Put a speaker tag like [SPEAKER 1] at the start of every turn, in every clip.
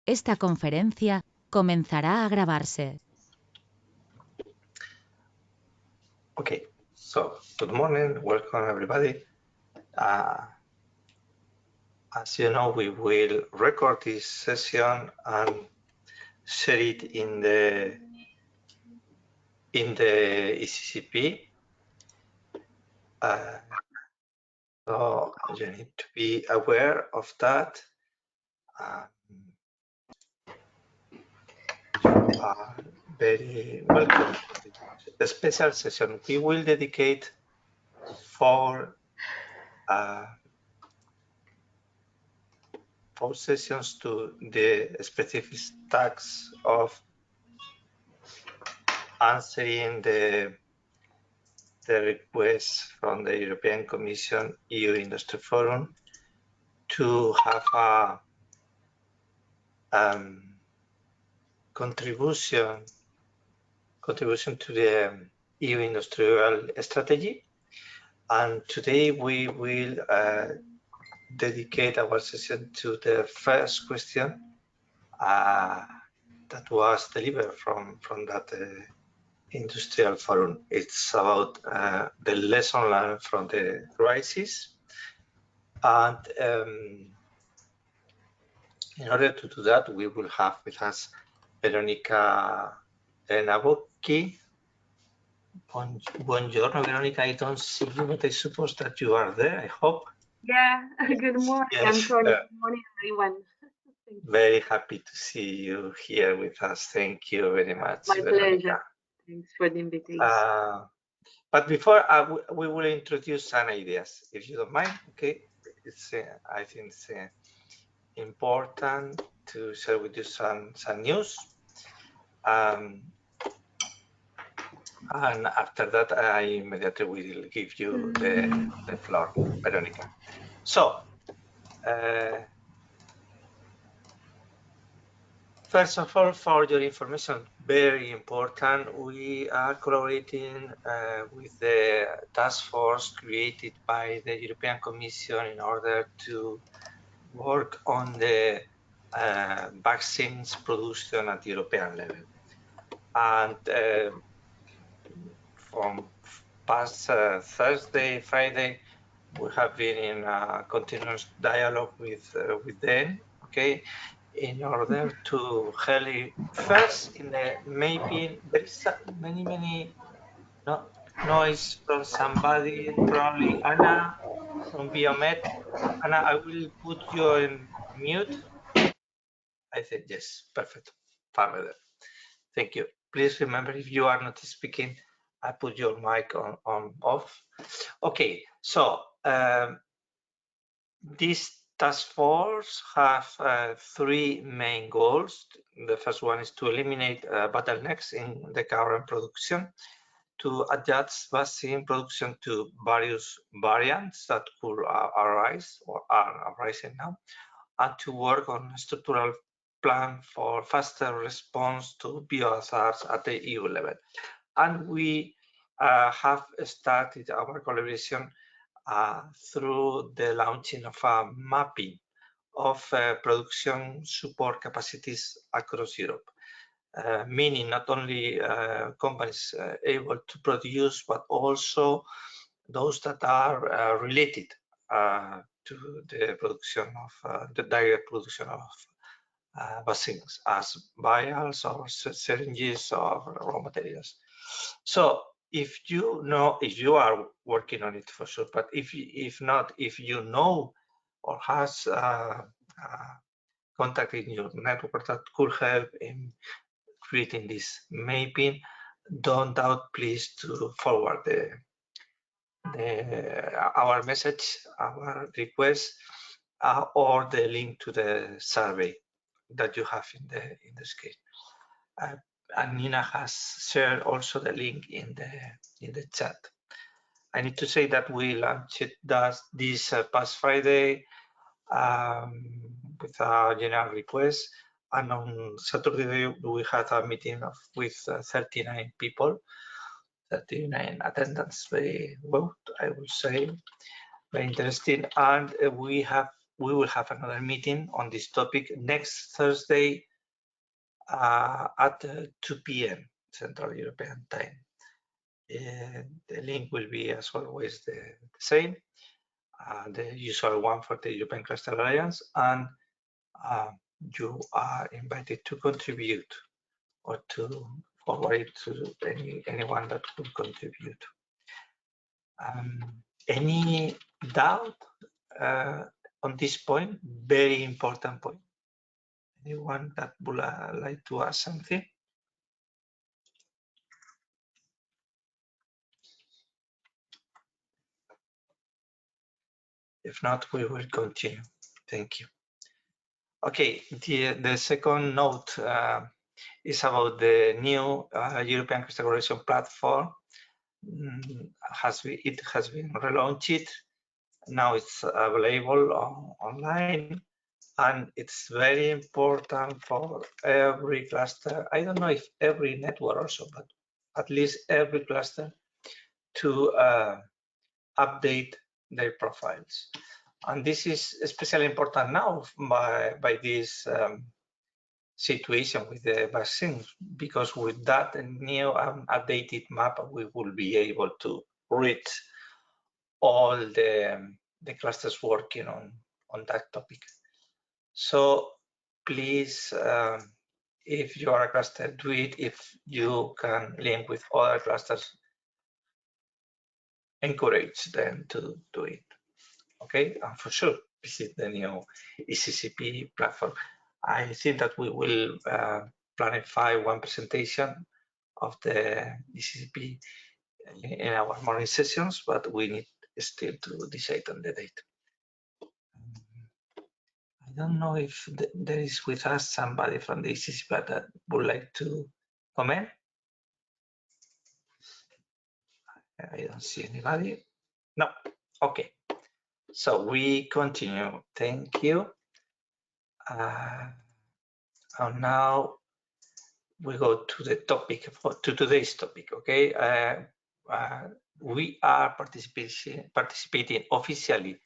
[SPEAKER 1] Esta conferencia comenzará a grabarse.
[SPEAKER 2] Okay, so good morning, welcome everybody. As you know, we will record this session and share it in the ECCP. So you need to be aware of that. You are very welcome to the special session. We will dedicate 4 sessions to the specific tasks of answering the request from the European Commission EU Industry Forum to have a contribution to the EU industrial strategy. And today we will dedicate our session to the first question that was delivered from that industrial forum. It's about the lesson learned from the crisis. And in order to do that, we will have with us Veronica Nabocchi. Buongiorno, Veronica. I don't see you, but I suppose that you are there, I hope.
[SPEAKER 3] Yeah, good morning,
[SPEAKER 2] Yes,
[SPEAKER 3] Antonio. Good morning, everyone.
[SPEAKER 2] Very happy to see you here with us. Thank you very much,
[SPEAKER 3] My
[SPEAKER 2] Veronica.
[SPEAKER 3] pleasure. Thanks for the invitation.
[SPEAKER 2] But before we will introduce some ideas, if you don't mind, okay? It's I think it's important to share with you some news. And after that, I immediately will give you the floor, Veronica. So, first of all, for your information, very important, we are collaborating with the task force created by the European Commission in order to work on the vaccines production at European level. And from past Thursday, Friday, we have been in a continuous dialogue with them, okay, in order to help first in the maybe there is many noise from somebody, probably Anna from Biomed. Anna, I will put you in mute. I think yes, perfect, far better. Thank you. Please remember, if you are not speaking, I put your mic on off. Okay, so this task force have 3 main goals. The first one is to eliminate bottlenecks in the current production, to adjust vaccine production to various variants that could arise or are arising now, and to work on a structural plan for faster response to biohazards at the EU level. And we have started our collaboration through the launching of a mapping of production support capacities across Europe, meaning not only companies able to produce, but also those that are related to the production of the direct production of vaccines, as vials or syringes or raw materials. So if you know, if you are working on it for sure, but if not, if you know or has contact in your network that could help in creating this mapping, don't doubt, please, to forward our message, our request, or the link to the survey that you have in the screen. And Nina has shared also the link in the chat. I need to say that we launched this past Friday with a general request, and on Saturday we had a meeting with 39 people, 39 attendance, very well, I would say, very interesting. And we have we will have another meeting on this topic next Thursday at 2 p.m. Central European Time. The link will be, as always, the same, the usual one for the European Cluster Alliance, and you are invited to contribute or to forward it to anyone that will contribute. Any doubt on this point? Very important point. Anyone that would like to ask something? If not, we will continue. Thank you. Okay, the second note is about the new European Cluster Collaboration Platform. It has been relaunched. Now it's available online, and it's very important for every cluster. I don't know if every network also, but at least every cluster to update their profiles. And this is especially important now by this situation with the vaccines, because with that new updated map, we will be able to reach all the clusters working on that topic. So please, if you are a cluster, do it. If you can link with other clusters, encourage them to do it. Okay, and for sure, visit the new ECCP platform. I think that we will planify one presentation of the ECCP in our morning sessions, but we need still to decide on the date. I don't know if there is with us somebody from the ECCP that would like to comment. I don't see anybody. No, okay. So we continue. Thank you. And now we go to the topic, to today's topic, okay? We are participating officially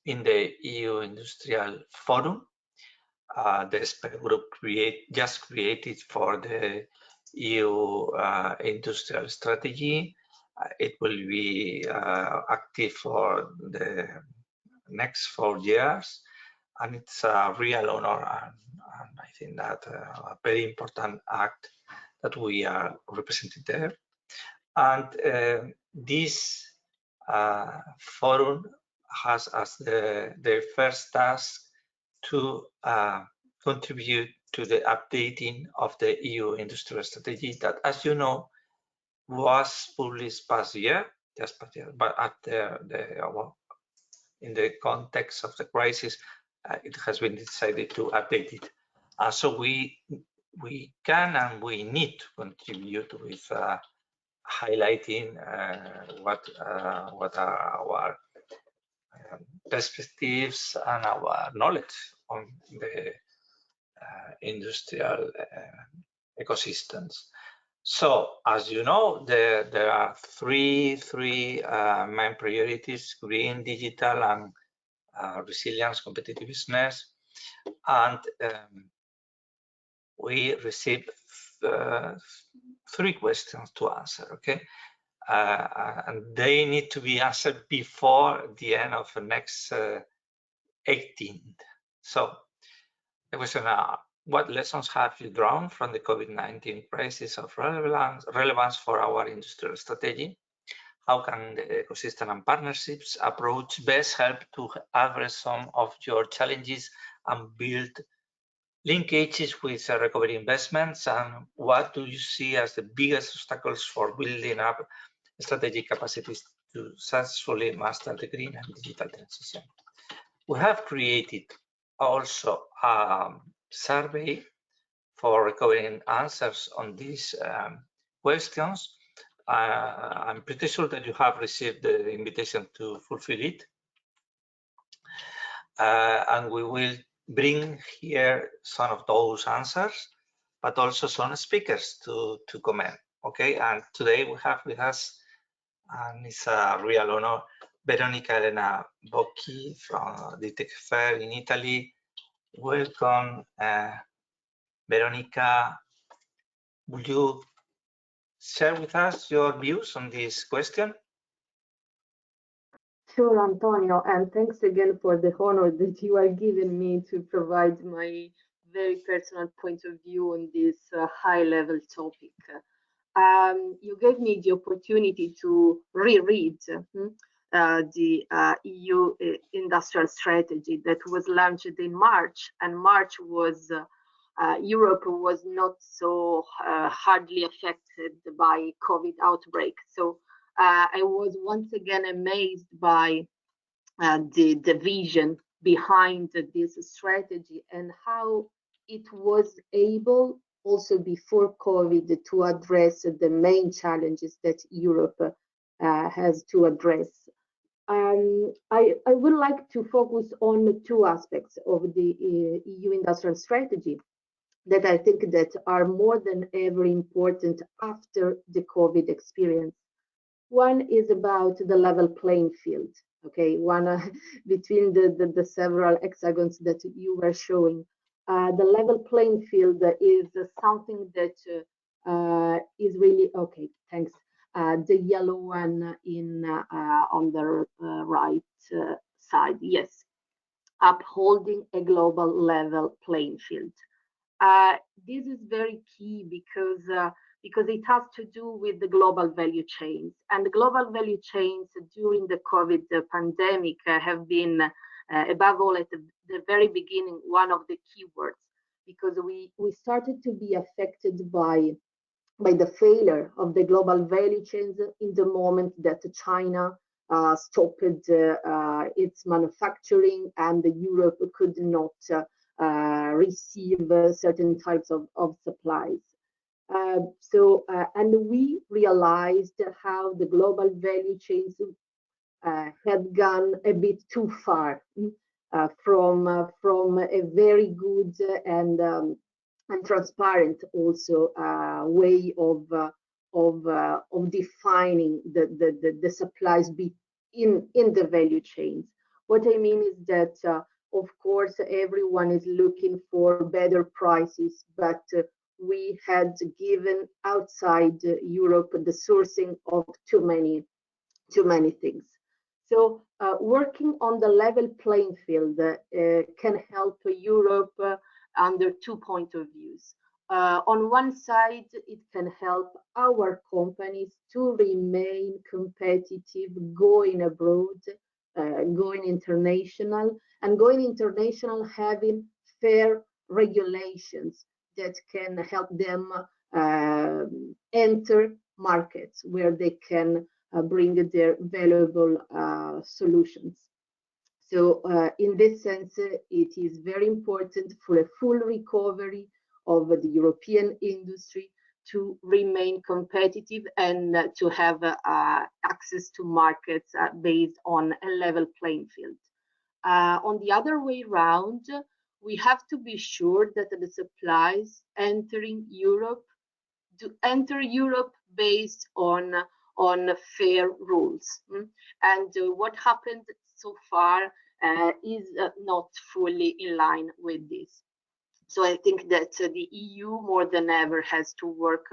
[SPEAKER 2] in the EU Industrial Forum. The expert group just created for the EU Industrial Strategy. It will be active for the next 4 years, and it's a real honor, and I think that a very important act that we are represented there. And this forum has as their first task to contribute to the updating of the EU industrial strategy that, as you know, was published past year, but after in the context of the crisis, it has been decided to update it. So we can and we need to contribute with highlighting what are our perspectives and our knowledge on the industrial ecosystems. So, as you know, there are three main priorities: green, digital, and resilience, competitiveness. And we received 3 questions to answer, okay? And they need to be answered before the end of the next 18th. So the question are, what lessons have you drawn from the COVID-19 crisis of relevance for our industrial strategy? How can the ecosystem and partnerships approach best help to address some of your challenges and build linkages with recovery investments? And what do you see as the biggest obstacles for building up strategic capacities to successfully master the green and digital transition? We have created also a survey for recovering answers on these questions. I'm pretty sure that you have received the invitation to fulfill it. And we will bring here some of those answers, but also some speakers to comment, okay? And today we have with us, and it's a real honor, Veronica Elena Bocchi from the Tech Fair in Italy. Welcome, Veronica. Would you share with us your views on this question?
[SPEAKER 3] Sure, Antonio, and thanks again for the honor that you are giving me to provide my very personal point of view on this high-level topic. You gave me the opportunity to reread the EU industrial strategy that was launched in March, and March was Europe was not so hardly affected by COVID outbreak. So I was once again amazed by the vision behind this strategy and how it was able also before COVID to address the main challenges that Europe has to address. I would like to focus on two aspects of the EU industrial strategy that I think that are more than ever important after the COVID experience. One is about the level playing field, okay, one between the several hexagons that you were showing. The level playing field is something that is really, okay, thanks. The yellow one in on the right side, yes, upholding a global level playing field. This is very key because it has to do with the global value chains, and the global value chains during the COVID pandemic have been, above all at the very beginning, one of the keywords, because we started to be affected by the failure of the global value chains in the moment that China stopped its manufacturing and Europe could not receive certain types of supplies. And we realized how the global value chains had gone a bit too far from a very good and transparent also way of defining the supplies in the value chains. What I mean is that of course everyone is looking for better prices, but we had given outside Europe the sourcing of too many things. So working on the level playing field can help Europe under 2 points of views. On one side, it can help our companies to remain competitive, going abroad, going international, and going international having fair regulations that can help them enter markets where they can bring their valuable solutions. So in this sense, it is very important for a full recovery of the European industry to remain competitive and to have access to markets based on a level playing field. On the other way around, we have to be sure that the supplies entering Europe to enter Europe based on fair rules. And what happened so far is not fully in line with this. So I think that the EU more than ever has to work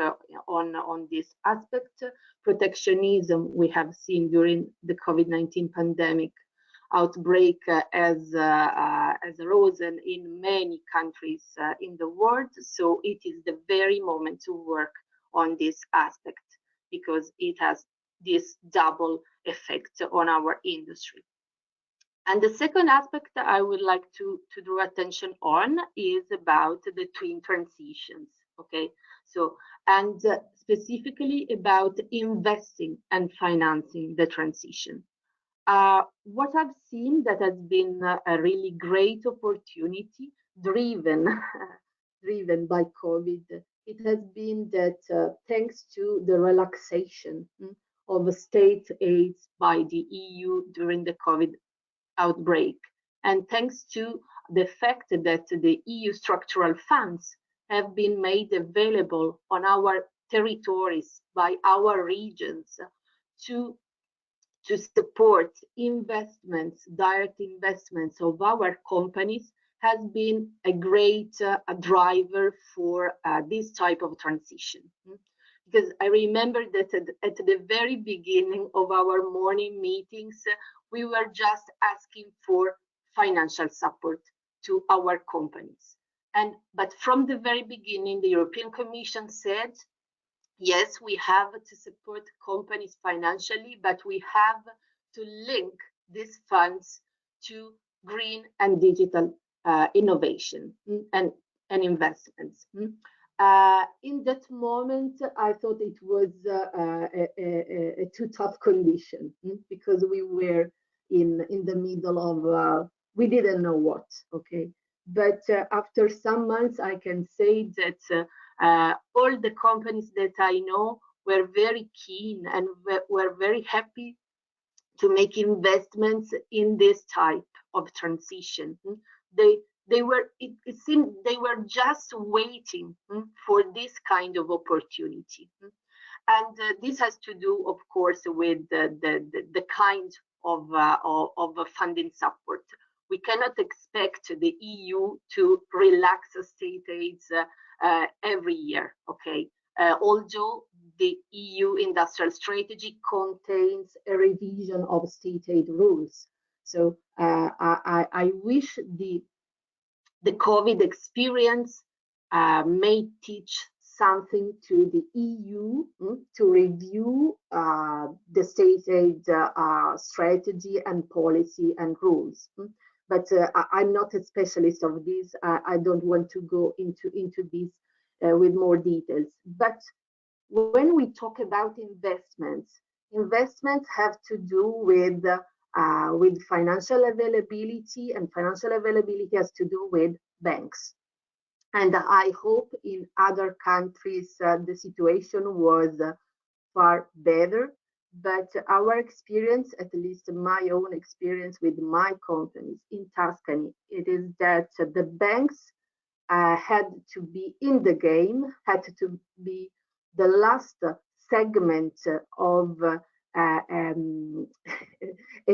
[SPEAKER 3] on this aspect. Protectionism we have seen during the COVID-19 pandemic outbreak has arisen in many countries in the world. So it is the very moment to work on this aspect because it has this double effect on our industry. And the second aspect that I would like to draw attention on is about the twin transitions, okay? So, and specifically about investing and financing the transition. What I've seen that has been a really great opportunity driven by COVID, it has been that thanks to the relaxation of state aids by the EU during the COVID outbreak, and thanks to the fact that the EU structural funds have been made available on our territories by our regions to to support investments, direct investments of our companies has been a great driver for this type of transition. Because I remember that at the very beginning of our morning meetings, we were just asking for financial support to our companies. But from the very beginning, the European Commission said, yes, we have to support companies financially, but we have to link these funds to green and digital innovation and investments. In that moment, I thought it was a too tough condition because we were in the middle of, we didn't know what, okay? But after some months, I can say that all the companies that I know were very keen and were very happy to make investments in this type of transition. They were, it seemed they were just waiting for this kind of opportunity. And this has to do, of course, with the kind of funding support. We cannot expect the EU to relax state aids every year, okay? Although the EU industrial strategy contains a revision of state aid rules. So I wish the COVID experience may teach something to the EU to review the state aid strategy and policy and rules. But I'm not a specialist of this. I don't want to go into this with more details. But when we talk about investments, investments have to do with financial availability, and financial availability has to do with banks. And I hope in other countries the situation was far better. But our experience, at least my own experience with my companies in Tuscany, it is that the banks had to be in the game, had to be the last segment of a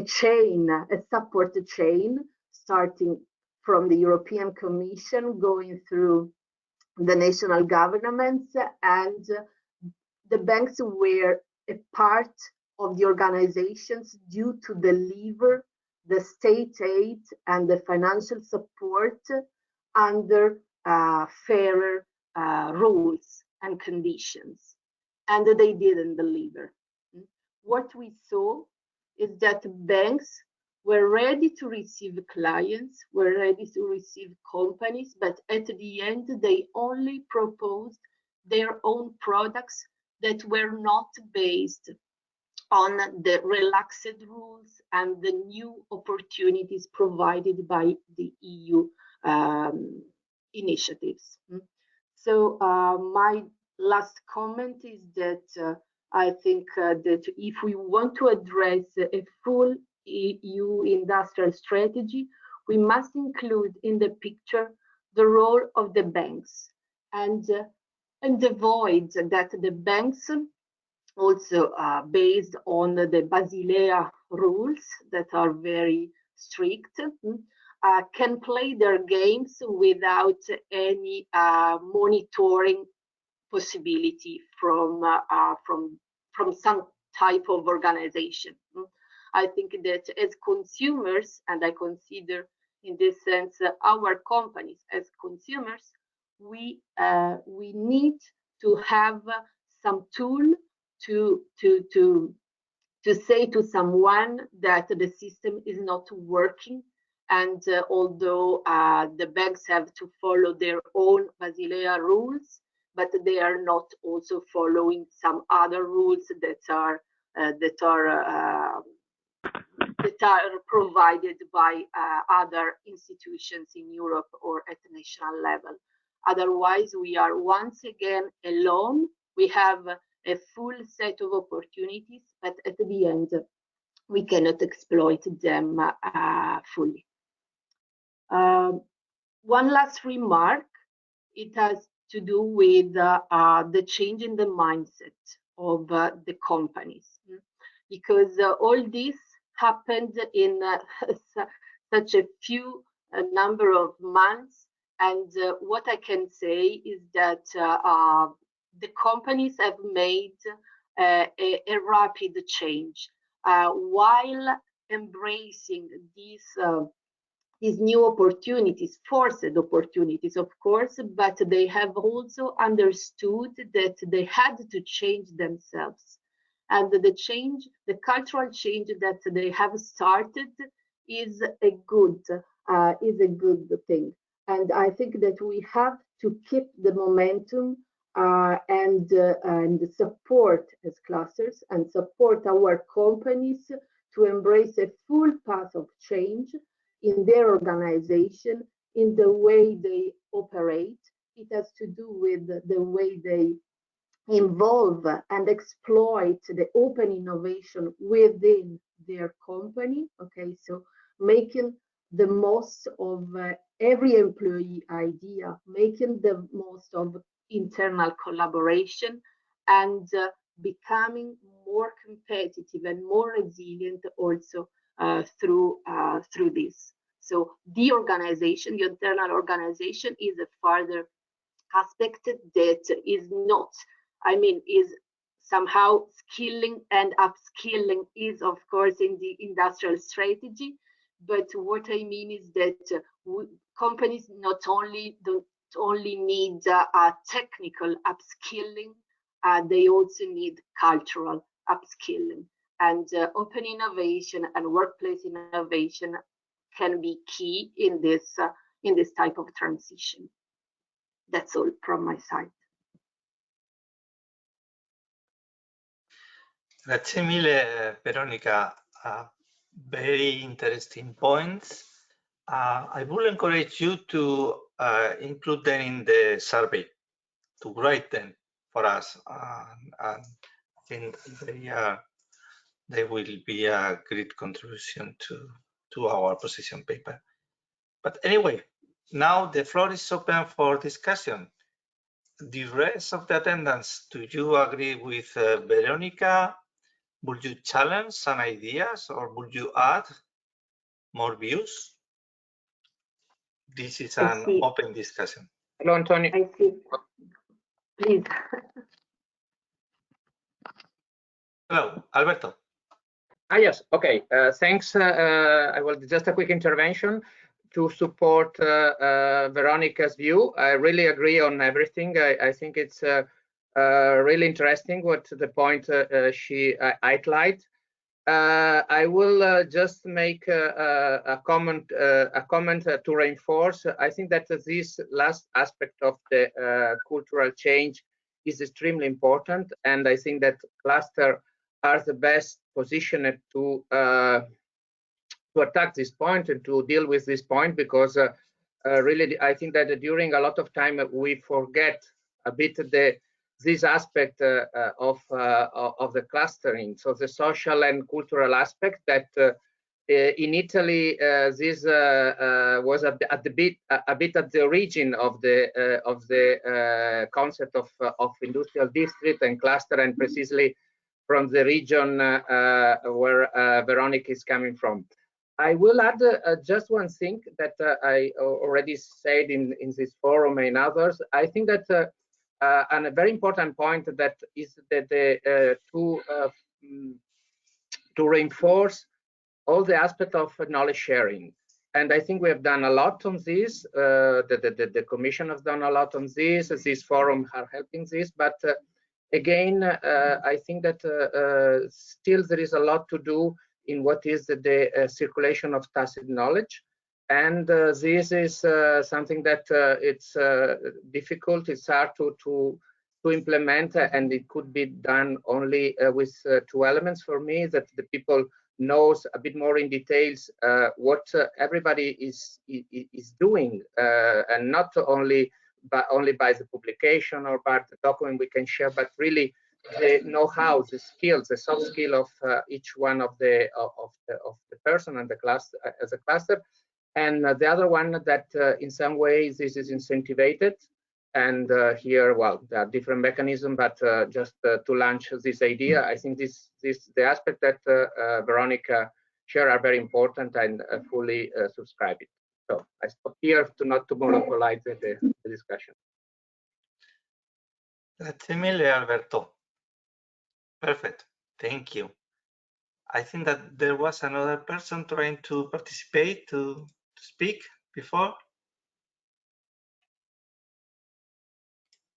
[SPEAKER 3] chain, a support chain, starting from the European Commission, going through the national governments, and the banks were a part of the organizations due to deliver the state aid and the financial support under fairer rules and conditions. And they didn't deliver. What we saw is that banks were ready to receive clients, were ready to receive companies, but at the end, they only proposed their own products that were not based on the relaxed rules and the new opportunities provided by the EU initiatives. So my last comment is that I think that if we want to address a full EU industrial strategy, we must include in the picture the role of the banks and avoid that the banks, also based on the Basilea rules that are very strict, can play their games without any monitoring possibility from some type of organization. I think that as consumers, and I consider in this sense our companies as consumers, we need to have some tool to say to someone that the system is not working. And although the banks have to follow their own Basilea rules, but they are not also following some other rules that are provided by other institutions in Europe or at the national level. Otherwise, we are once again alone. We have a full set of opportunities, but at the end, we cannot exploit them fully. One last remark, it has to do with the change in the mindset of the companies. because all this happened in such a few number of months. And what I can say is that the companies have made a rapid change while embracing these new opportunities, forced opportunities, of course, but they have also understood that they had to change themselves. And the cultural change that they have started is a good thing. And I think that we have to keep the momentum and support as clusters and support our companies to embrace a full path of change in their organization, in the way they operate. It has to do with the way they involve and exploit the open innovation within their company. Okay, so making the most of every employee idea, making the most of internal collaboration, and becoming more competitive and more resilient also through this. So the organization, the internal organization, is a further aspect that is not, is somehow skilling and upskilling is, of course, in the industrial strategy. But what I mean is that companies don't only need a technical upskilling, they also need cultural upskilling. And open innovation and workplace innovation can be key in this type of transition. That's all from my side.
[SPEAKER 2] Grazie mille, Veronica. Very interesting points. I will encourage you to include them in the survey, to write them for us. And I think they will be a great contribution to our position paper. But anyway, now the floor is open for discussion. The rest of the attendants, do you agree with Veronica? Would you challenge some ideas, or would you add more views? This is an open discussion.
[SPEAKER 4] Hello, Antonio.
[SPEAKER 3] I see. Please.
[SPEAKER 2] Hello, Alberto.
[SPEAKER 4] Yes, okay. Thanks. I will just a quick intervention to support Veronica's view. I really agree on everything. I think it's really interesting what the point she outlined. I will just make a comment to reinforce. I think that this last aspect of the cultural change is extremely important, and I think that cluster are the best positioned to attack this point and to deal with this point, because really I think that during a lot of time we forget a bit this aspect of the clustering, so the social and cultural aspect that in Italy this was a bit at the origin of the concept of industrial district and cluster, and precisely from the region where Veronica is coming from. I will add just one thing that I already said in this forum and others. I think that and a very important point that is that to reinforce all the aspect of knowledge sharing. And I think we have done a lot on this. The Commission has done a lot on this. This forum are helping this. But again, I think that still there is a lot to do in what is the circulation of tacit knowledge. And this is something that it's difficult, it's hard to implement, and it could be done only with two elements for me: that the people knows a bit more in details what everybody is doing, and not only by the publication or by the document we can share, but really the know-how, the skills, the soft skill of each one of the person and the class as a cluster. And the other one that in some ways this is incentivized And here, well, there are different mechanisms, but just to launch this idea, I think the aspect that Veronica shared are very important and fully subscribe it. So I stop here to not to monopolize the discussion.
[SPEAKER 2] Grazie mille, Alberto. Perfect. Thank you. I think that there was another person trying to participate to speak before.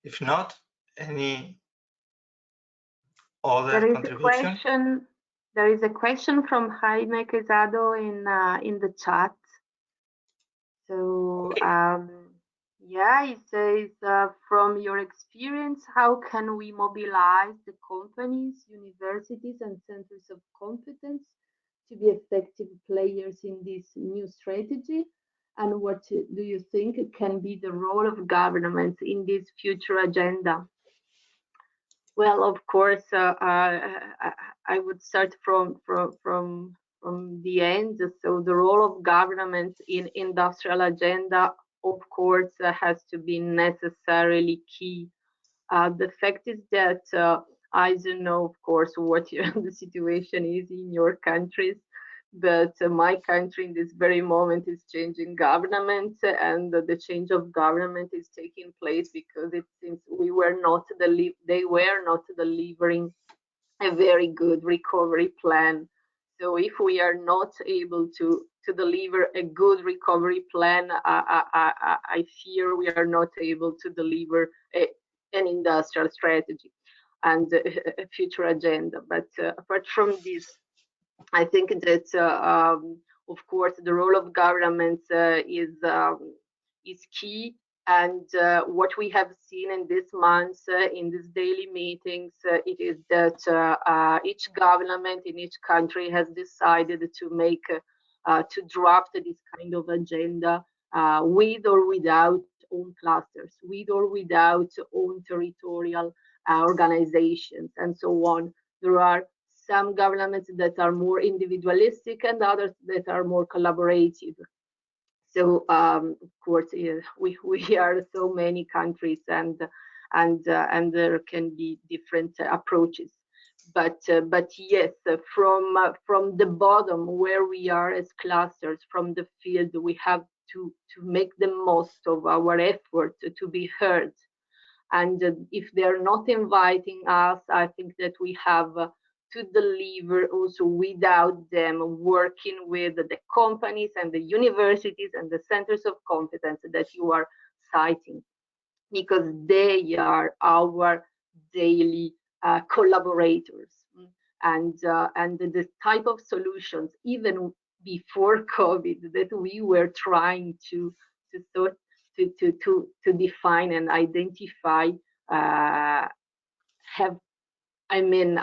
[SPEAKER 2] If not, any other contribution?
[SPEAKER 3] There is a question from Jaime Quesado in the chat. So
[SPEAKER 2] Okay.
[SPEAKER 3] yeah, it says, from your experience, how can we mobilize the companies, universities, and centers of competence to be effective players in this new strategy? And what do you think can be the role of governments in this future agenda? Well, of course, I would start from the end. So the role of governments in industrial agenda, of course, has to be necessarily key. The fact is that I don't know, of course, what the situation is in your countries, but my country in this very moment is changing government, and the change of government is taking place because it seems they were not delivering a very good recovery plan. So if we are not able to deliver a good recovery plan, I fear we are not able to deliver an industrial strategy and a future agenda. But apart from this, I think that, of course, the role of governments is key. And what we have seen in this month, in these daily meetings, it is that each government in each country has decided to draft this kind of agenda with or without own clusters, with or without own territorial organizations, and so on. There are some governments that are more individualistic and others that are more collaborative. So of course, we are so many countries, and there can be different approaches. But yes, from the bottom where we are as clusters, from the field, we have to make the most of our effort to be heard. And if they're not inviting us, I think that we have to deliver also without them, working with the companies and the universities and the centers of competence that you are citing, because they are our daily collaborators. And the type of solutions, even before COVID, that we were trying to define and identify,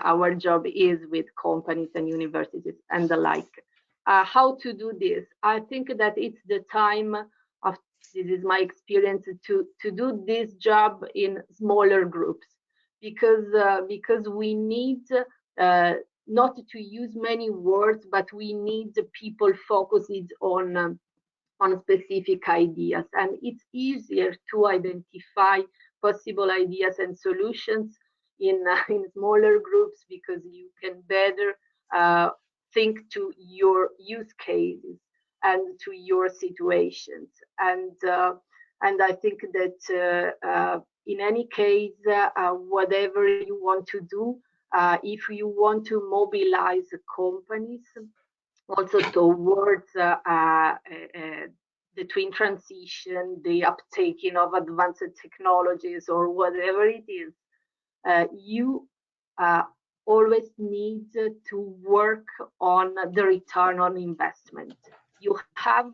[SPEAKER 3] our job is with companies and universities and the like. How to do this? I think that it's the time of, this is my experience, to do this job in smaller groups, because we need not to use many words, but we need the people focused on specific ideas, and it's easier to identify possible ideas and solutions in smaller groups, because you can better think to your use cases and to your situations. And I think that in any case, whatever you want to do, if you want to mobilize companies also towards the twin transition, the uptaking of advanced technologies, or whatever it is, you always need to work on the return on investment. You have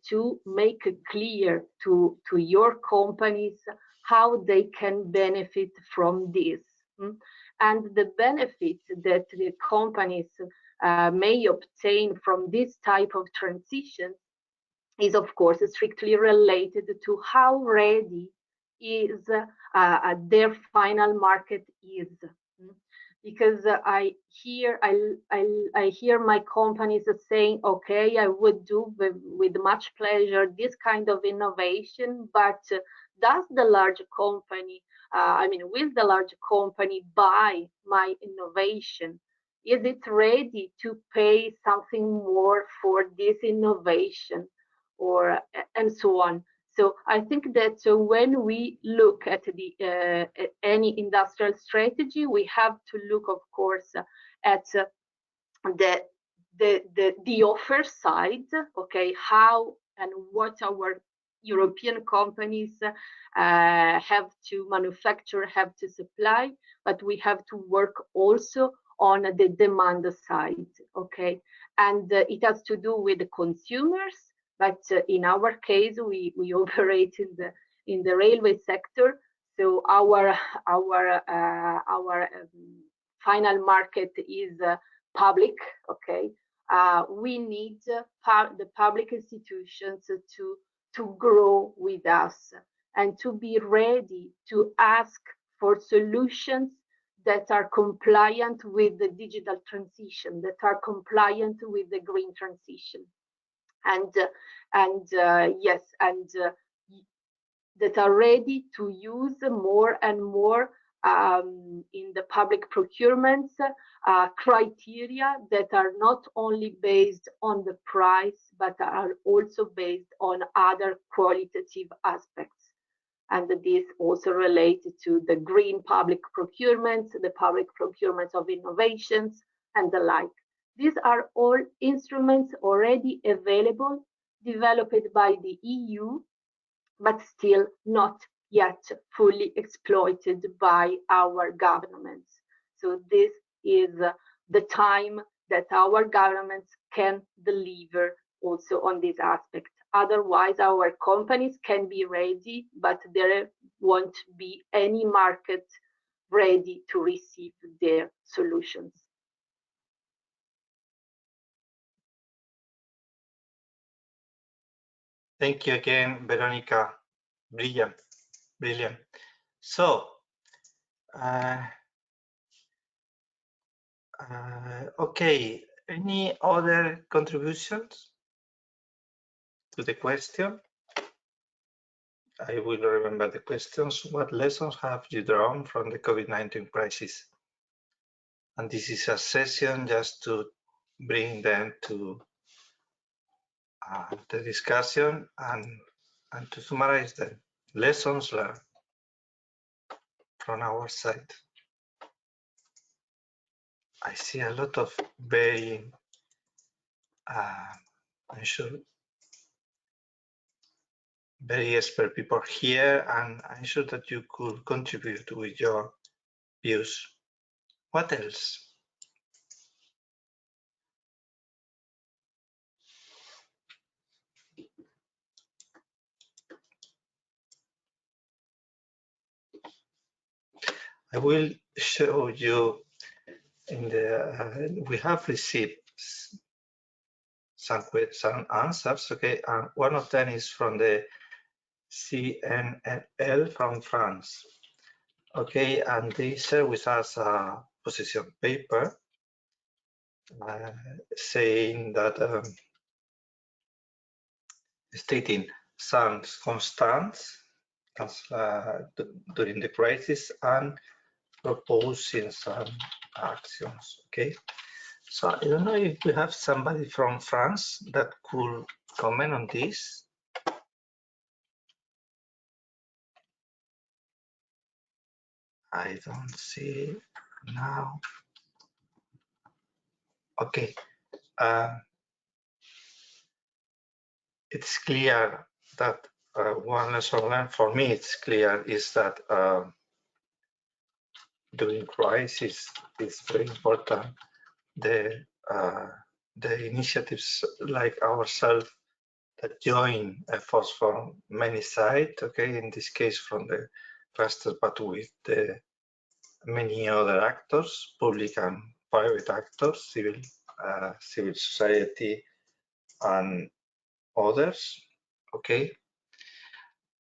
[SPEAKER 3] to make clear to your companies how they can benefit from this. And the benefits that the companies may obtain from this type of transition is, of course, strictly related to how ready is their final market is. Because I hear my companies saying, okay, I would do with much pleasure this kind of innovation, but does the large company, will the large company buy my innovation? Is it ready to pay something more for this innovation, or and so on? So I think that when we look at any industrial strategy, we have to look, of course, at the offer side. Okay, how and what our European companies have to manufacture, have to supply, but we have to work also on the demand side. Okay, and it has to do with the consumers, but in our case, we operate in the railway sector, so our final market is public. Okay, we need the public institutions to grow with us and to be ready to ask for solutions that are compliant with the digital transition, that are compliant with the green transition, and that are ready to use more and more in the public procurements criteria that are not only based on the price, but are also based on other qualitative aspects. And this also related to the green public procurement, the public procurement of innovations, and the like. These are all instruments already available, developed by the EU, but still not yet fully exploited by our governments. So this is the time that our governments can deliver also on this aspect. Otherwise, our companies can be ready, but there won't be any market ready to receive their solutions.
[SPEAKER 2] Thank you again, Veronica. Brilliant, brilliant. So, okay, any other contributions to the question? I will remember the questions. What lessons have you drawn from the COVID-19 crisis? And this is a session just to bring them to the discussion and to summarize the lessons learned from our side. I see a lot of very, I'm sure, very expert people here, and I'm sure that you could contribute with your views. What else? I will show you in the, we have received some answers, okay, and one of them is from the CNL from France, okay, and they share with us a position paper saying that stating some constants during the crisis and proposing some actions, okay. So I don't know if we have somebody from France that could comment on this. I don't see now. Okay. It's clear that one lesson learned for me, it's clear, is that during crisis, it's very important the initiatives like ourselves that join efforts from many sides, okay, in this case from the clusters, but with the many other actors, public and private actors, civil society and others, okay.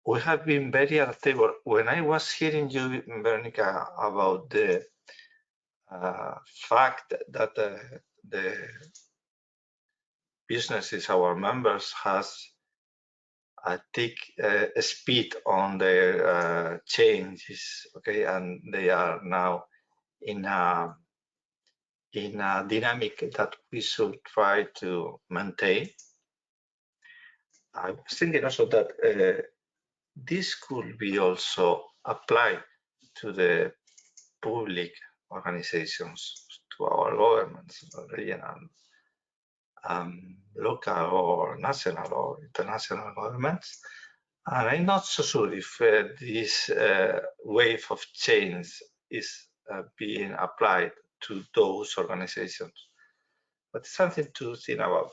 [SPEAKER 2] We have been very adaptable. When I was hearing you, Veronica, about the fact that the businesses, our members, has take a speed on their changes, okay, and they are now in a dynamic that we should try to maintain. I was thinking also that this could be also applied to the public organizations, to our governments, regional, local or national or international governments. And I'm not so sure if this wave of change is being applied to those organizations, but it's something to think about.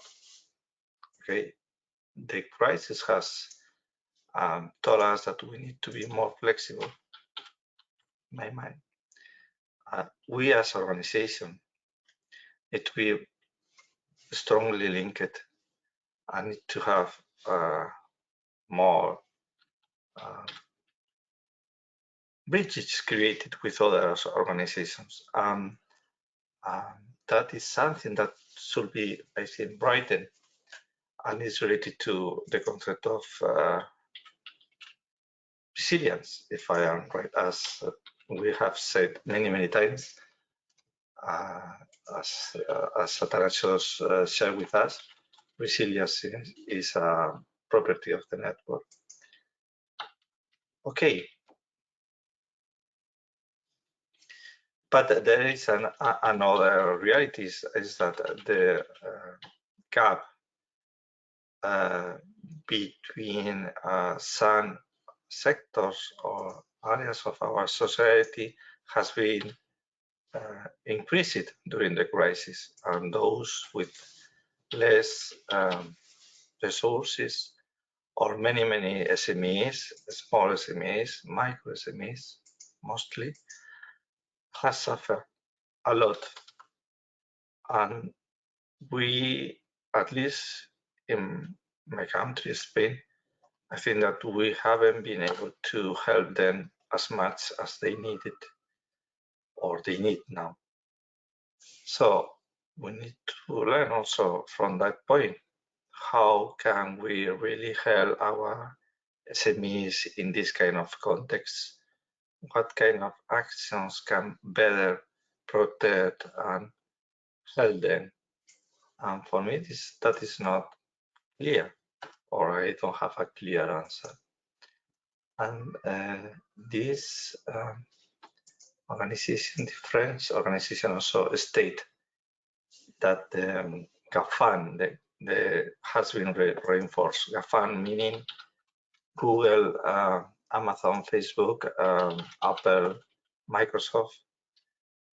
[SPEAKER 2] Okay, the crisis has told us that we need to be more flexible. In my mind, we as an organization need to be strongly linked. I need to have more bridges created with other organizations. That is something that should be, I think, brightened, and is related to the concept of resilience, if I am right, as we have said many times, as Atanasios shared with us, resilience is a property of the network. Okay. But there is another reality is that the gap between some sectors or areas of our society has been increased during the crisis, and those with less resources or many SMEs, small SMEs, micro SMEs mostly, has suffered a lot. And we, at least in my country, Spain, I think that we haven't been able to help them as much as they needed or they need now. So we need to learn also from that point, how can we really help our SMEs in this kind of context? What kind of actions can better protect and help them? And for me, that is not clear, or I don't have a clear answer. And this organization, the French organization, also state that GAFAN has been reinforced. GAFAN meaning Google, Amazon, Facebook, Apple, Microsoft,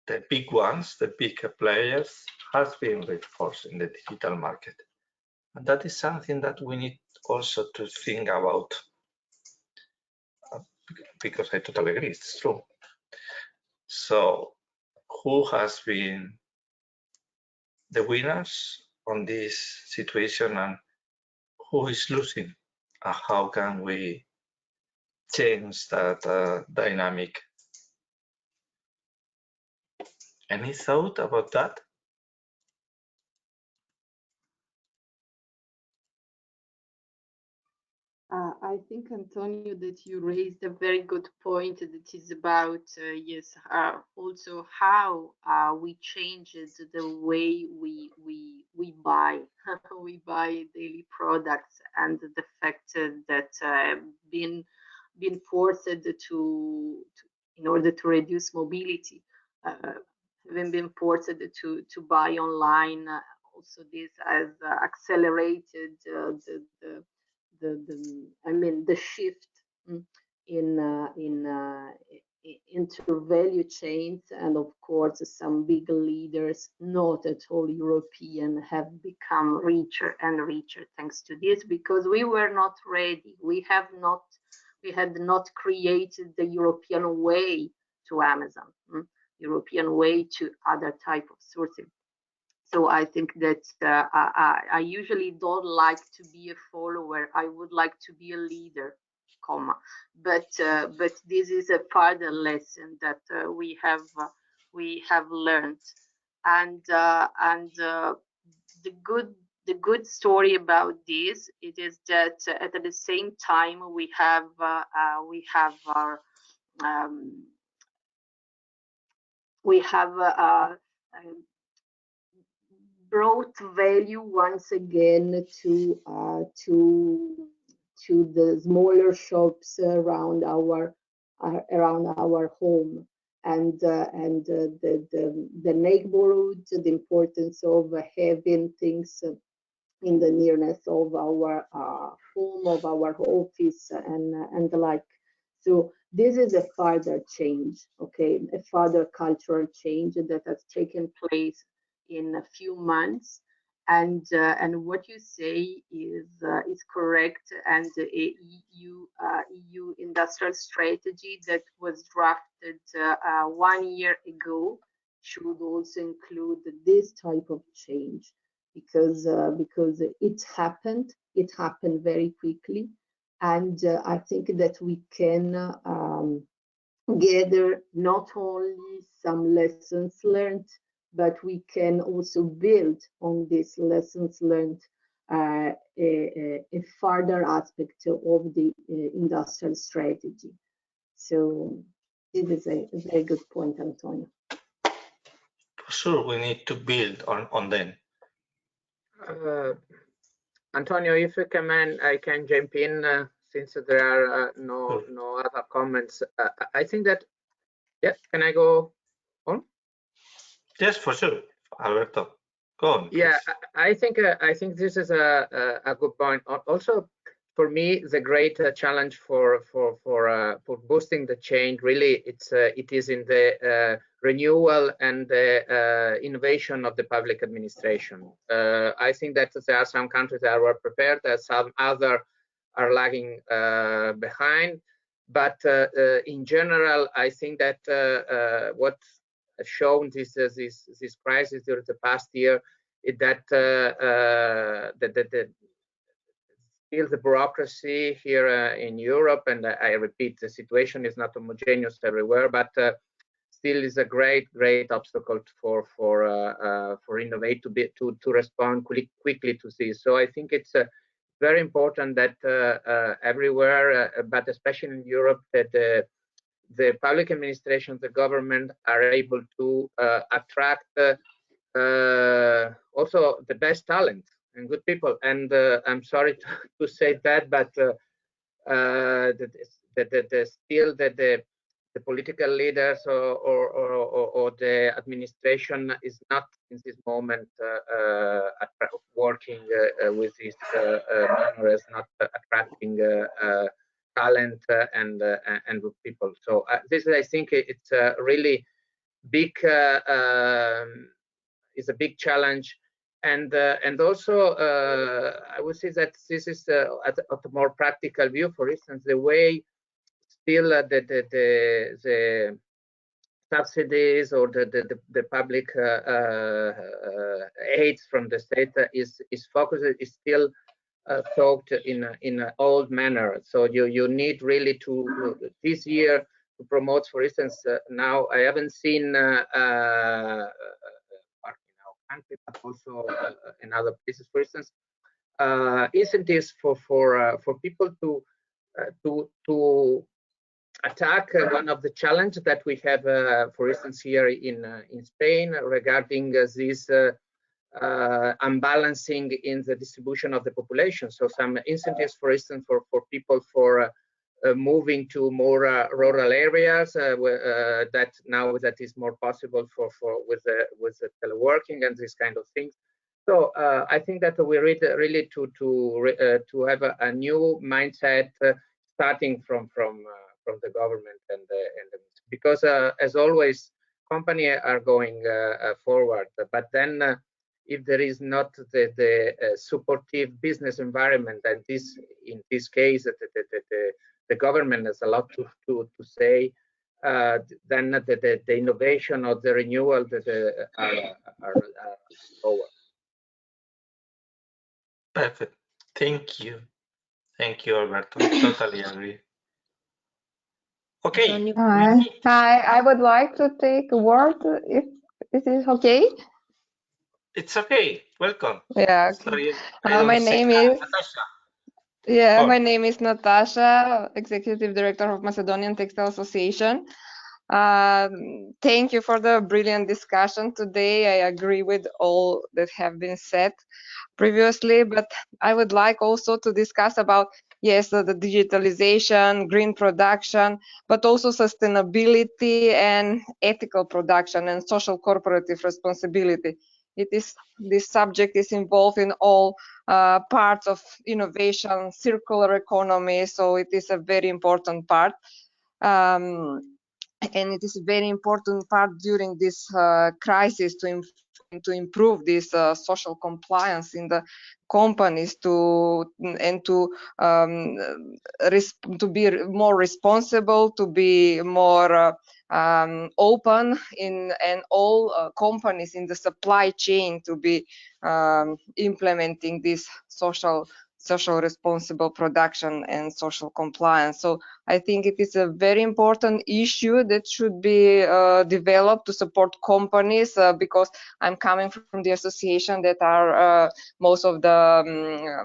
[SPEAKER 2] the big ones, the big players, has been reinforced in the digital market. And that is something that we need also to think about, because I totally agree, it's true. So who has been the winners on this situation and who is losing? How can we change that dynamic? Any thought about that?
[SPEAKER 3] I think, Antonio, that you raised a very good point that is about, yes, also how we changed the way we buy we buy daily products, and the fact that being forced to in order to reduce mobility, having been forced to buy online, also this has accelerated the shift into value chains, and of course some big leaders, not at all European, have become richer and richer thanks to this, because we were not ready. We had not created the European way to Amazon, European way to other type of sourcing. So I think that I usually don't like to be a follower. I would like to be a leader, but this is a further lesson that we have learned, and the good the good story about this, it is that at the same time we have our brought value once again to the smaller shops around our home, and the neighborhood, the importance of having things in the nearness of our home, of our office, and the like. So this is a further change, okay, a further cultural change that has taken place in a few months, and what you say is correct. And the EU industrial strategy that was drafted 1 year ago should also include this type of change, because it happened very quickly, and I think that we can gather not only some lessons learned, but we can also build on these lessons learned a further aspect of the industrial strategy. So this is a very good point, Antonio.
[SPEAKER 2] For sure, we need to build on them.
[SPEAKER 4] Antonio, if you can, I can jump in since there are no other comments. I think that, yeah, can I go on?
[SPEAKER 2] Yes, for sure, Alberto. Go on.
[SPEAKER 4] Yeah, I think this is a good point. Also, for me, the great challenge for boosting the change, really, it is in the renewal and the innovation of the public administration. I think that there are some countries that were prepared, some other are lagging behind. But in general, I think that what has shown this crisis during the past year is that still the bureaucracy here in Europe, and I repeat, the situation is not homogeneous everywhere, but still is a great obstacle for innovate to respond quickly to this. So I think it's very important that everywhere, but especially in Europe, that the public administration, the government are able to attract also the best talent and good people. And I'm sorry to say that, but still that the political leaders or the administration is not in this moment working with this manner, is not attracting talent and good people. So this, I think, it's a really big is a big challenge, and also I would say that this is at a more practical view. For instance, the way still the subsidies or the public aids from the state is focused, is still thought in an old manner. So you need really to this year to promote, for instance, now I haven't seen country, but also in other places, for instance, incentives for people to attack one of the challenges that we have, for instance, here in Spain regarding this unbalancing in the distribution of the population. So some incentives, for instance, for people for moving to more rural areas, that now that is more possible with the teleworking and these kind of things. So I think that we really to have a new mindset starting from the government and because as always companies are going forward, but then if there is not the supportive business environment, and this in this case the government has a lot to say, then the innovation or the renewal are lower.
[SPEAKER 2] Perfect. Thank you, Alberto. Totally agree. Okay.
[SPEAKER 5] I would like to take a word, if it is okay.
[SPEAKER 2] It's okay. Welcome.
[SPEAKER 5] Yeah.
[SPEAKER 2] Sorry,
[SPEAKER 5] My name is
[SPEAKER 2] Natasha.
[SPEAKER 5] my name is Natasha, Executive Director of Macedonian Textile Association. Thank you for the brilliant discussion today. I agree with all that have been said previously, but I would like also to discuss about, yes, the digitalization, green production, but also sustainability and ethical production and social corporative responsibility. This subject is involved in all parts of innovation, circular economy, so it is a very important part. And it is a very important part during this crisis to improve this social compliance in the companies to be more responsible, to be more open and all companies in the supply chain to be implementing this social responsible production and social compliance. So I think it is a very important issue that should be developed to support companies because I'm coming from the association that are most of the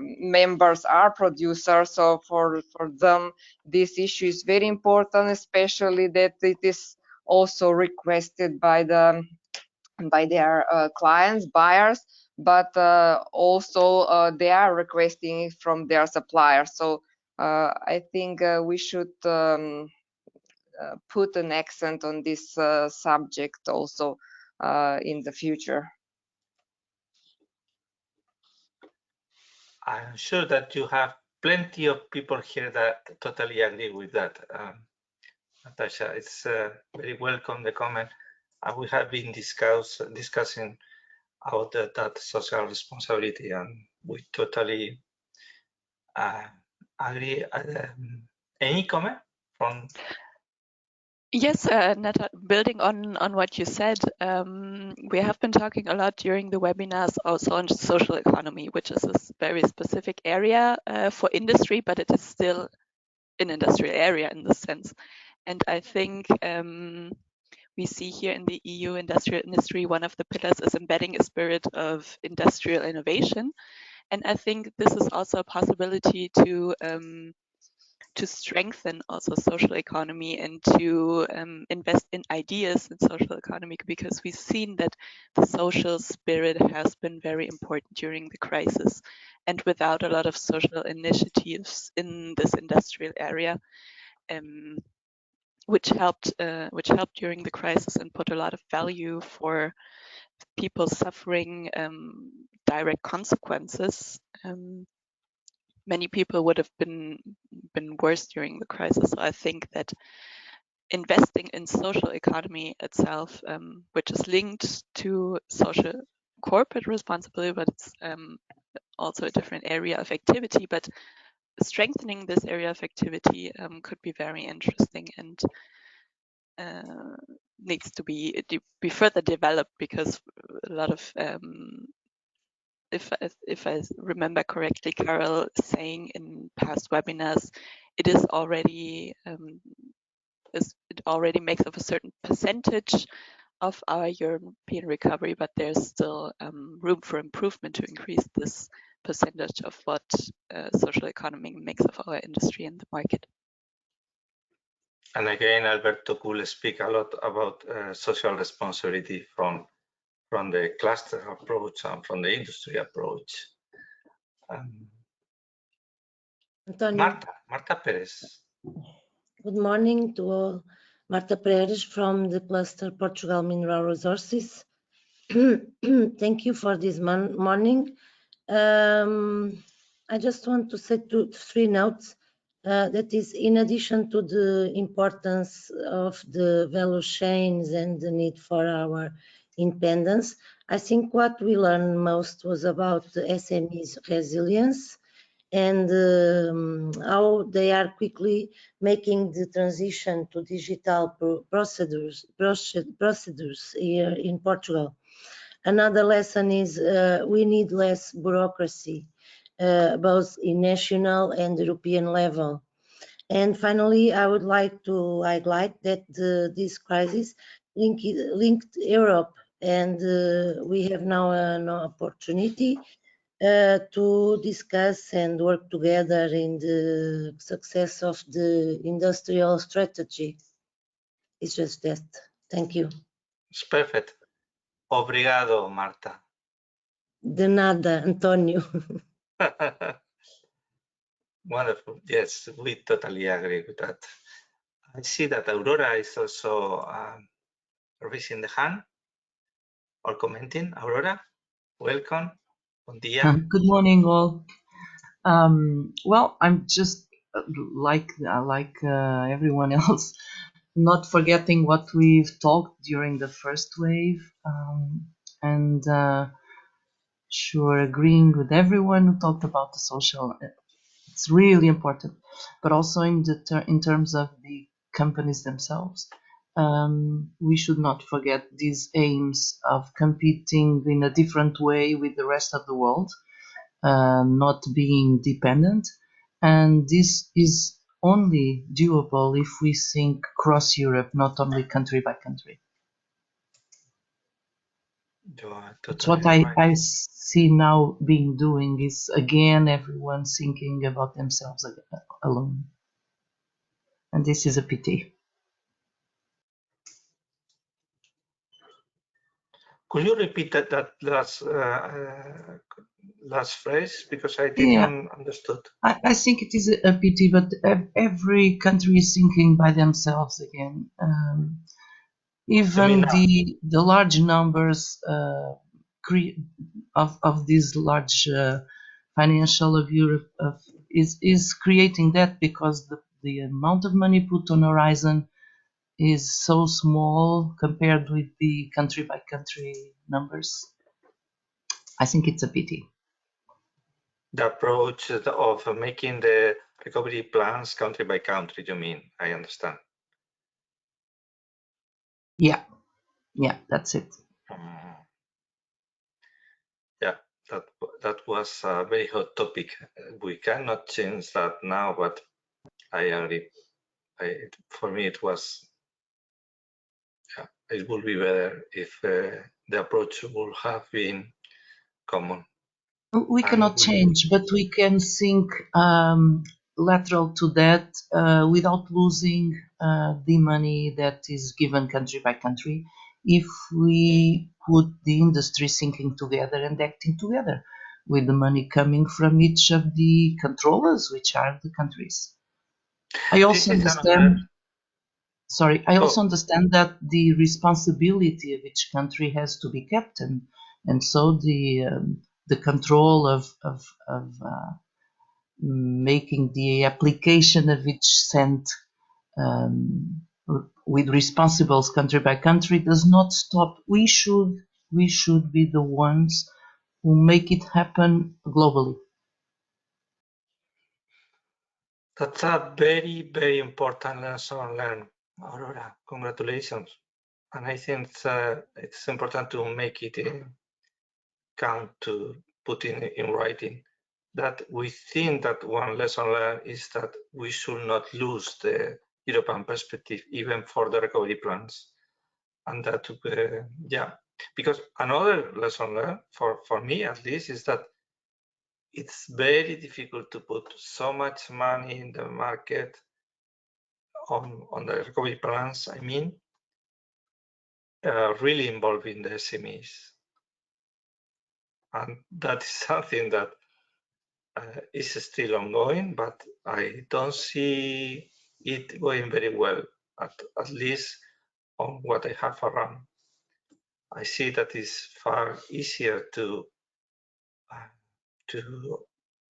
[SPEAKER 5] members are producers. So for them, this issue is very important, especially that it is also requested by their clients, buyers, but also they are requesting it from their suppliers. So I think we should put an accent on this subject also in the future.
[SPEAKER 2] I'm sure that you have plenty of people here that totally agree with that. Natasha, it's very welcome the comment. We have been discussing about that social responsibility, and we totally agree. Any comment from?
[SPEAKER 6] Yes, Nata, building on what you said, we have been talking a lot during the webinars also on social economy, which is a very specific area for industry, but it is still an industrial area in this sense. And I think we see here in the EU industrial industry, one of the pillars is embedding a spirit of industrial innovation. And I think this is also a possibility to strengthen also social economy and to invest in ideas in social economy, because we've seen that the social spirit has been very important during the crisis, and without a lot of social initiatives in this industrial area, which helped during the crisis and put a lot of value for people suffering direct consequences. Many people would have been worse during the crisis. So I think that investing in social economy itself, which is linked to social corporate responsibility, but it's also a different area of activity, but strengthening this area of activity could be very interesting and needs to be further developed, because a lot of if I remember correctly, Carol saying in past webinars, it already makes up a certain percentage of our European recovery, but there's still room for improvement to increase this percentage of what social economy makes of our industry and the market.
[SPEAKER 2] And again, Alberto could speak a lot about social responsibility from the cluster approach and from the industry approach. Marta Perez.
[SPEAKER 7] Good morning to all. Marta Perez from the cluster Portugal Mineral Resources. Thank you for this morning. I just want to say three notes. That is, in addition to the importance of the value chains and the need for our independence, I think what we learned most was about the SMEs resilience and how they are quickly making the transition to digital procedures here in Portugal. Another lesson is we need less bureaucracy, both in national and European level. And finally, I would like to highlight that this crisis linked Europe And we have now an opportunity to discuss and work together in the success of the industrial strategy. It's just that. Thank you.
[SPEAKER 2] It's perfect. Obrigado, Marta.
[SPEAKER 7] De nada, Antonio.
[SPEAKER 2] Wonderful. Yes, we totally agree with that. I see that Aurora is also raising the hand or commenting. Aurora, welcome. Bon dia.
[SPEAKER 8] Good morning, all. Well, I'm just like everyone else, not forgetting what we've talked during the first wave, and sure agreeing with everyone who talked about the social. It's really important, but also in terms of the companies themselves. We should not forget these aims of competing in a different way with the rest of the world, not being dependent. And this is only doable if we think cross Europe, not only country by country.
[SPEAKER 2] You are
[SPEAKER 8] It's
[SPEAKER 2] totally
[SPEAKER 8] what
[SPEAKER 2] right.
[SPEAKER 8] I see now being doing is again everyone thinking about themselves alone. And this is a pity.
[SPEAKER 2] Could you repeat that last phrase, because I
[SPEAKER 8] Yeah,
[SPEAKER 2] didn't understood.
[SPEAKER 8] I think it is a pity, but every country is thinking by themselves again. Even the large numbers of these large financial of Europe is creating that because the amount of money put on horizon is so small compared with the country by country numbers. I think it's a pity.
[SPEAKER 2] The approach of making the recovery plans country by country, you mean? I understand.
[SPEAKER 8] Yeah, that's it.
[SPEAKER 2] Yeah, that was a very hot topic. We cannot change that now, but I agree. For me, it was. Yeah, it would be better if the approach would have been common.
[SPEAKER 8] We cannot change, but we can think lateral to that without losing the money that is given country by country. If we put the industry thinking together and acting together with the money coming from each of the controllers, which are the countries. I also understand. Sorry, I also understand that the responsibility of each country has to be kept, and so the control of making the application of each cent with responsibles country by country does not stop. We should be the ones who make it happen globally.
[SPEAKER 2] That's a very, very important lesson learned, Aurora. Congratulations. And I think it's important to make it count, to put in writing that we think that one lesson learned is that we should not lose the European perspective even for the recovery plans. And that, yeah, because another lesson learned for me at least is that it's very difficult to put so much money in the market on the recovery plans, I mean, really involving the SMEs. And that is something that is still ongoing, but I don't see it going very well, at least on what I have around. I see that it's far easier to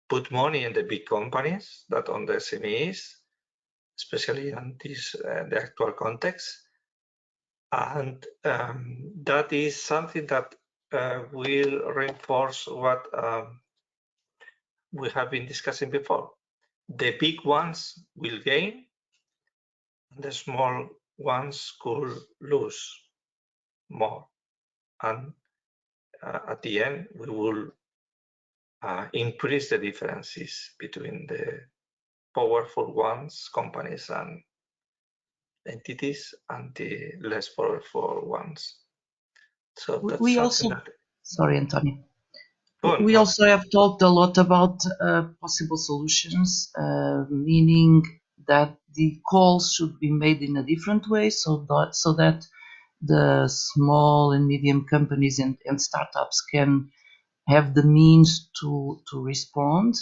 [SPEAKER 2] put money in the big companies than on the SMEs, especially in this the actual context. And that is something that will reinforce what we have been discussing before. The big ones will gain, the small ones could lose more. And at the end, we will increase the differences between the powerful ones, companies and entities, and the less powerful ones. So that's
[SPEAKER 8] We
[SPEAKER 2] something
[SPEAKER 8] also,
[SPEAKER 2] that.
[SPEAKER 8] sorry, Antonio.
[SPEAKER 2] Go
[SPEAKER 8] We
[SPEAKER 2] on.
[SPEAKER 8] also have talked a lot about possible solutions, meaning that the calls should be made in a different way, so that the small and medium companies and startups can have the means to respond.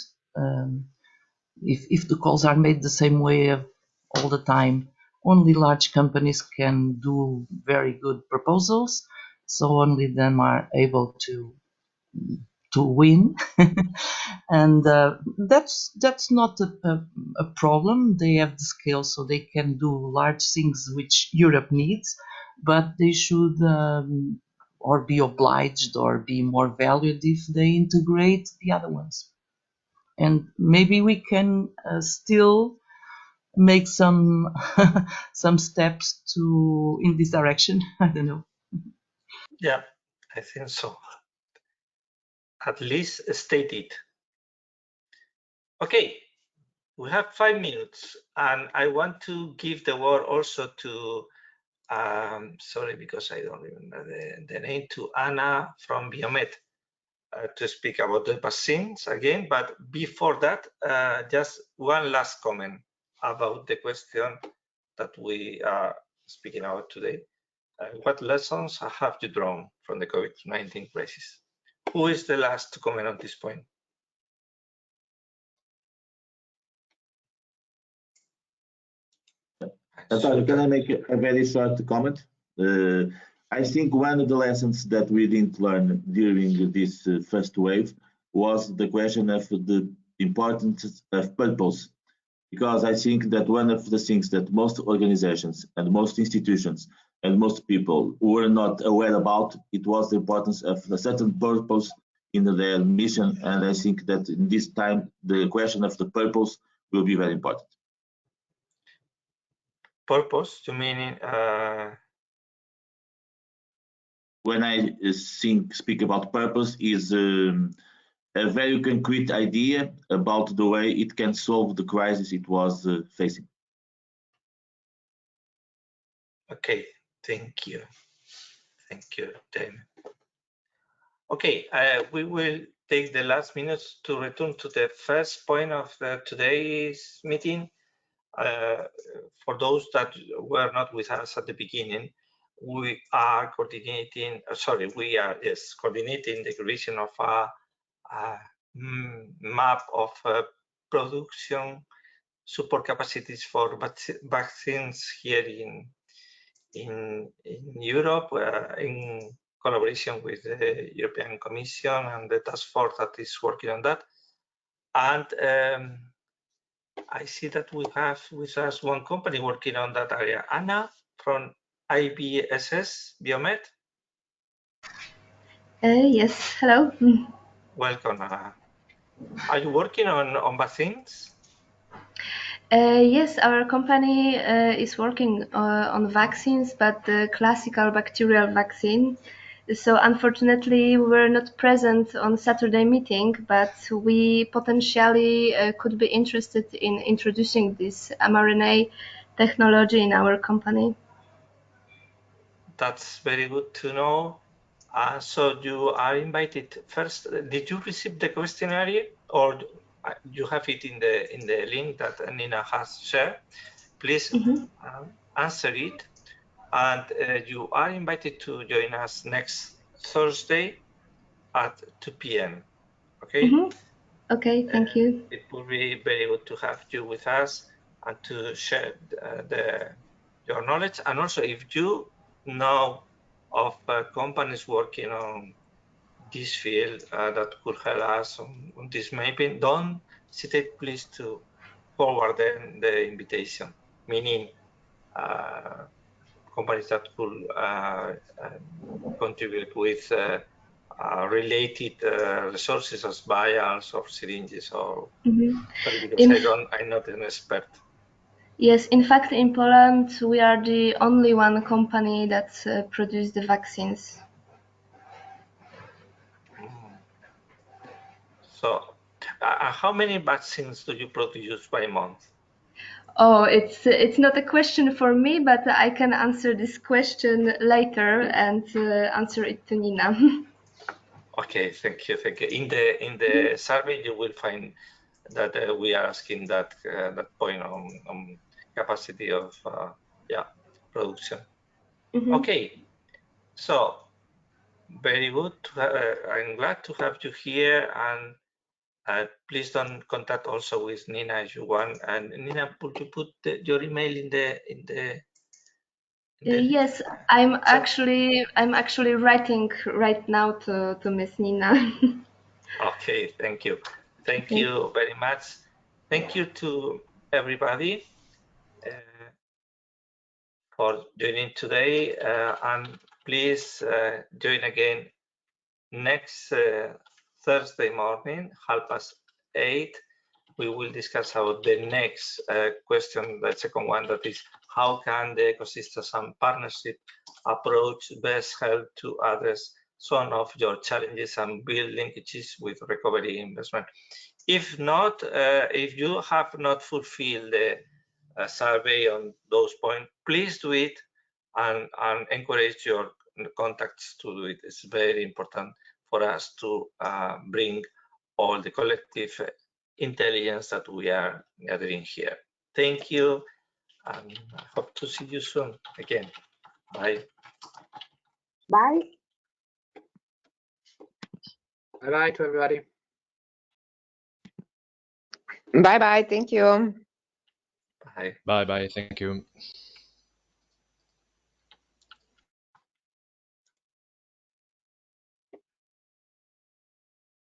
[SPEAKER 8] If the calls are made the same way all the time, only large companies can do very good proposals, so only them are able to win. And that's not a problem. They have the scale, so they can do large things which Europe needs, but they should or be obliged or be more valued if they integrate the other ones. And maybe we can still make some some steps in this direction. I don't know.
[SPEAKER 2] Yeah, I think so. At least state it. Okay, we have 5 minutes, and I want to give the word also to, sorry, because I don't remember the name, to Anna from Biomed to speak about the vaccines again. But before that, just one last comment about the question that we are speaking about today. What lessons have you drawn from the COVID-19 crisis? Who is the last to comment on this point?
[SPEAKER 9] Antonio, can I make a very short comment? I think one of the lessons that we didn't learn during this first wave was the question of the importance of purpose. Because I think that one of the things that most organizations and most institutions and most people were not aware about, it was the importance of a certain purpose in their mission. And I think that in this time, the question of the purpose will be very important.
[SPEAKER 2] Purpose, you mean?
[SPEAKER 9] When I speak about purpose, is a very concrete idea about the way it can solve the crisis it was facing.
[SPEAKER 2] Okay, thank you. Thank you, Jamie. Okay, we will take the last minutes to return to the first point of today's meeting. For those that were not with us at the beginning, we are coordinating, coordinating the creation of a map of production support capacities for vaccines here in Europe, in collaboration with the European Commission and the task force that is working on that. And I see that we have with us one company working on that area. Anna from IBSS Biomed.
[SPEAKER 10] Yes, hello.
[SPEAKER 2] Welcome, Anna. Are you working on vaccines?
[SPEAKER 10] Yes, our company is working on vaccines, but the classical bacterial vaccine. So unfortunately, we were not present on Saturday meeting, but we potentially could be interested in introducing this mRNA technology in our company.
[SPEAKER 2] That's very good to know. So you are invited. First, did you receive the questionnaire, or you have it in the link that Nina has shared? Please answer it, and you are invited to join us next Thursday at 2 p.m. Okay.
[SPEAKER 10] Okay, thank you.
[SPEAKER 2] It will be very good to have you with us and to share your knowledge. And also, if you know of companies working on this field that could help us on this mapping, don't hesitate, please, to forward them the invitation, meaning companies that could contribute with related resources as vials or syringes or sorry, because I'm not an expert.
[SPEAKER 10] Yes, in fact, in Poland, we are the only one company that produces the vaccines.
[SPEAKER 2] So, how many vaccines do you produce by month?
[SPEAKER 10] Oh, it's not a question for me, but I can answer this question later and answer it to Nina.
[SPEAKER 2] Okay, thank you, thank you. In the survey, you will find that we are asking that that point on capacity of production. Okay, so very good. I'm glad to have you here, and please don't contact also with Nina if you want. And Nina, would you put your email in the
[SPEAKER 10] Yes, I'm actually writing right now to Miss Nina.
[SPEAKER 2] Okay, thank you. Thank you very much. Thank you to everybody for joining today. And please join again next Thursday morning, 8:30. We will discuss about the next question, the second one, that is how can the ecosystems and partnership approach best help to address some of your challenges and build linkages with recovery investment. If not, if you have not fulfilled the survey on those points, please do it and encourage your contacts to do it. It's very important for us to bring all the collective intelligence that we are gathering here. Thank you, and I hope to see you soon again. Bye.
[SPEAKER 3] Bye.
[SPEAKER 4] Bye-bye to everybody.
[SPEAKER 5] Bye-bye. Thank you.
[SPEAKER 2] Bye.
[SPEAKER 11] Bye-bye. Thank you.